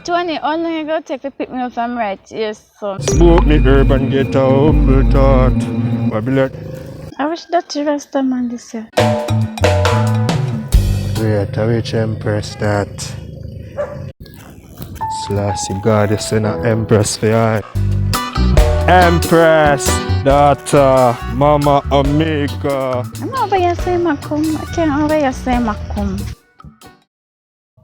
Tony, how long you go take to pick me up from right here, son? Smoke me herb and get a humble thought. I wish that you rest a man this year. Wait, I reach Empress that. Slassy God, you send an Empress for you. Empress, daughter, mama, amiga. I'm not over here saying I come. I can't over here saying I come.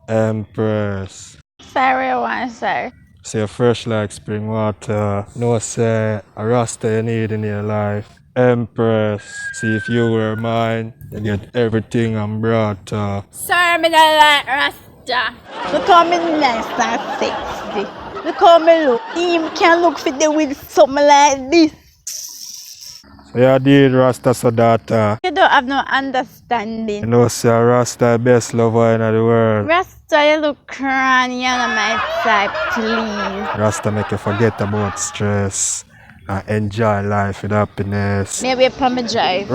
Empress. Sorry, one, sir. See you fresh like spring water. No say a rasta you need in your life. Empress, see if you were mine, you get everything I'm brought. Sir, me don't like rasta. Look how me nice and sexy. Look how me look. Him can look for the with something like this. So you did rasta so daughter. You don't have no understanding. You know say a rasta best lover in the world. Rasta, you look cranny and my type, please. Rasta make you forget about stress and enjoy life with happiness. Maybe upon me drive.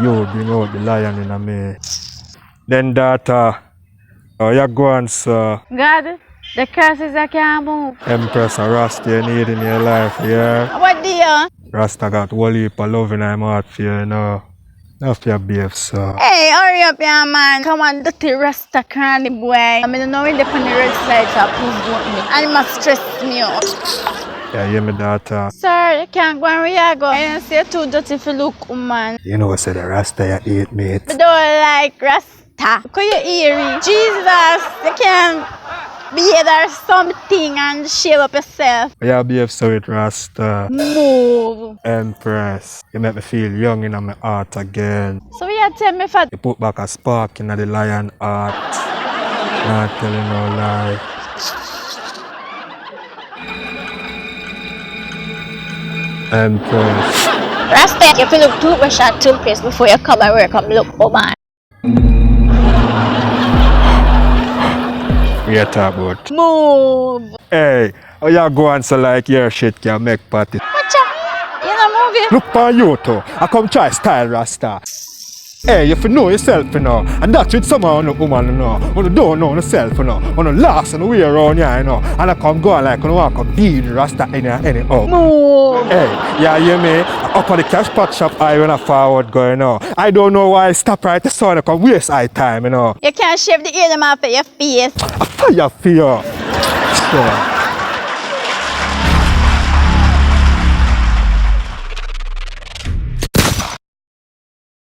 You bring out the lion in me. Then daughter, you go on sir. God, the curses I can't move. Empress and Rasta you need in your life, yeah? What do you? Rasta got one heap of love in my heart for you, you know. Not for your beef, so. Hey, hurry up, yeah, man. Come on, dirty Rasta cranny boy. I mean, know when they on the red side, so please vote me. And it must stress me out. Yeah, hear me, daughter. Sir, you can't go where you go. I don't say you're too dirty if you look, woman. You know, say the Rasta you eat, mate. I don't like Rasta. Because you're eerie. Jesus, you can't be there something and shave up yourself. Yeah, behave so with Rasta. Move. Empress, you make me feel young in my heart again. So you tell me for... You put back a spark in the lion heart. Not telling no lie. Empress. Rasta, you feel look toothbrush and toothpaste before you come and work. Come look, oh man. We are talking about. Move. Hey, how you go and so like your shit can make party? Watch out. You know movie. Look for you too. I come try style Rasta. Hey, you know yourself, you know. And that's with some of the woman, you know. When you don't know yourself, you know. When you last and way around here, you know. And I come go like when you walk up, beat Rasta anyhow. Move. Hey, yeah, you hear me? Up on the cash pot shop, I when I forward going, you know. I don't know why I stop right the sun, I come waste eye time, you know. You can't shave the ear them off of your face. I fire for you. Sure.